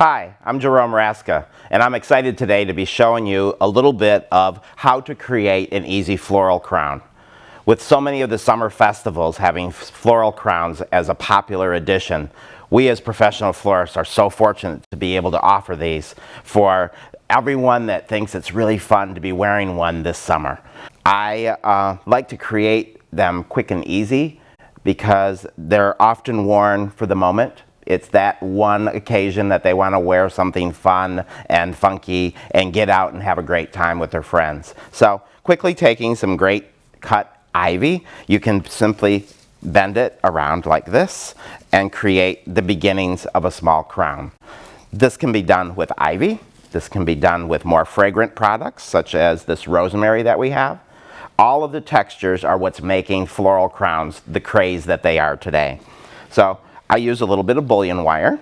Hi, I'm Jerome Raska, and I'm excited today to be showing you a little bit of how to create an easy floral crown. With so many of the summer festivals having floral crowns as a popular addition, we as professional florists are so fortunate to be able to offer these for everyone that thinks it's really fun to be wearing one this summer. I like to create them quick and easy because they're often worn for the moment. It's that one occasion that they want to wear something fun and funky and get out and have a great time with their friends. So quickly taking some great cut ivy, you can simply bend it around like this and create the beginnings of a small crown. This can be done with ivy. This can be done with more fragrant products such as this rosemary that we have. All of the textures are what's making floral crowns the craze that they are today. So I use a little bit of bullion wire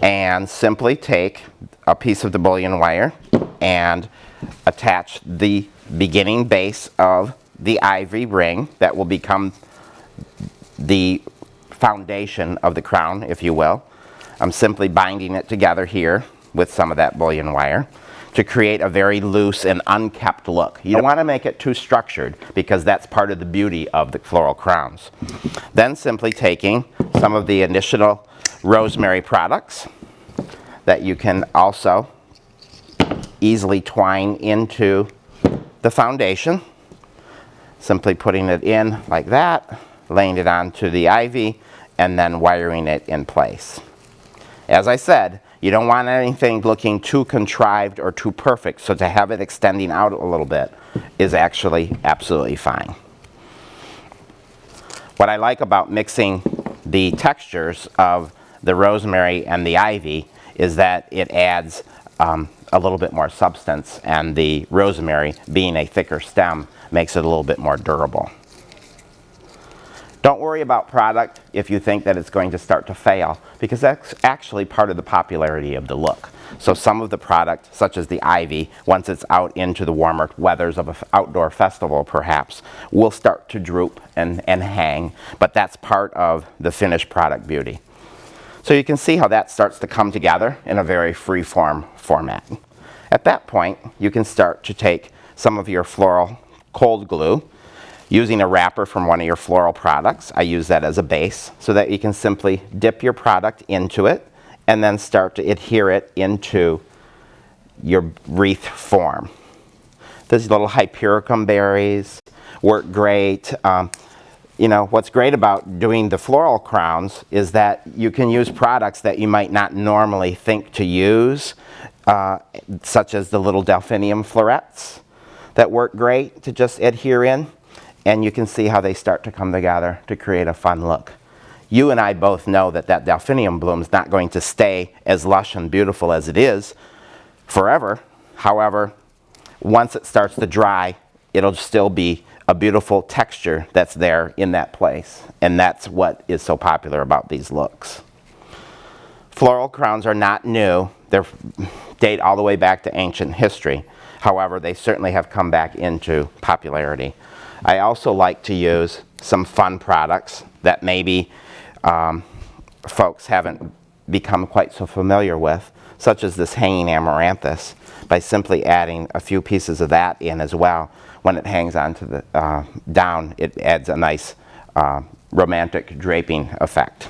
and simply take a piece of the bullion wire and attach the beginning base of the ivy ring that will become the foundation of the crown, if you will. I'm simply binding it together here with some of that bullion wire to create a very loose and unkept look. You don't want to make it too structured because that's part of the beauty of the floral crowns. Then simply taking some of the additional rosemary products that you can also easily twine into the foundation. Simply putting it in like that, laying it onto the ivy, and then wiring it in place. As I said, you don't want anything looking too contrived or too perfect, so to have it extending out a little bit is actually absolutely fine. What I like about mixing the textures of the rosemary and the ivy is that it adds a little bit more substance, and the rosemary, being a thicker stem, makes it a little bit more durable. Don't worry about product if you think that it's going to start to fail, because that's actually part of the popularity of the look. So some of the product, such as the ivy, once it's out into the warmer weathers of an outdoor festival perhaps, will start to droop and hang, but that's part of the finished product beauty. So you can see how that starts to come together in a very free-form format. At that point, you can start to take some of your floral cold glue, using a wrapper from one of your floral products. I use that as a base so that you can simply dip your product into it and then start to adhere it into your wreath form. These little hypericum berries work great. You know, what's great about doing the floral crowns is that you can use products that you might not normally think to use, such as the little delphinium florets that work great to just adhere in. And you can see how they start to come together to create a fun look. You and I both know that that delphinium bloom is not going to stay as lush and beautiful as it is forever. However, once it starts to dry, it'll still be a beautiful texture that's there in that place. And that's what is so popular about these looks. Floral crowns are not new. They date all the way back to ancient history. However, they certainly have come back into popularity. I also like to use some fun products that maybe folks haven't become quite so familiar with, such as this hanging amaranthus, by simply adding a few pieces of that in as well. When it hangs onto the down, it adds a nice romantic draping effect.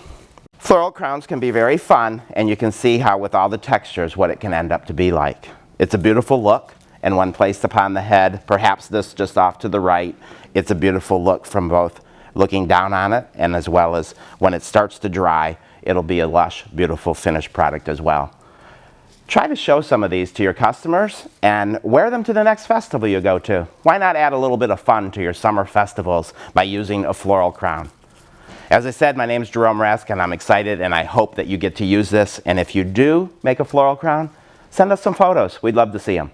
Floral crowns can be very fun, and you can see how with all the textures what it can end up to be like. It's a beautiful look, and when placed upon the head, perhaps this just off to the right, it's a beautiful look from both looking down on it and as well as when it starts to dry, it'll be a lush, beautiful finished product as well. Try to show some of these to your customers and wear them to the next festival you go to. Why not add a little bit of fun to your summer festivals by using a floral crown? As I said, my name is Jerome Raska, and I'm excited, and I hope that you get to use this. And if you do make a floral crown, send us some photos. We'd love to see them.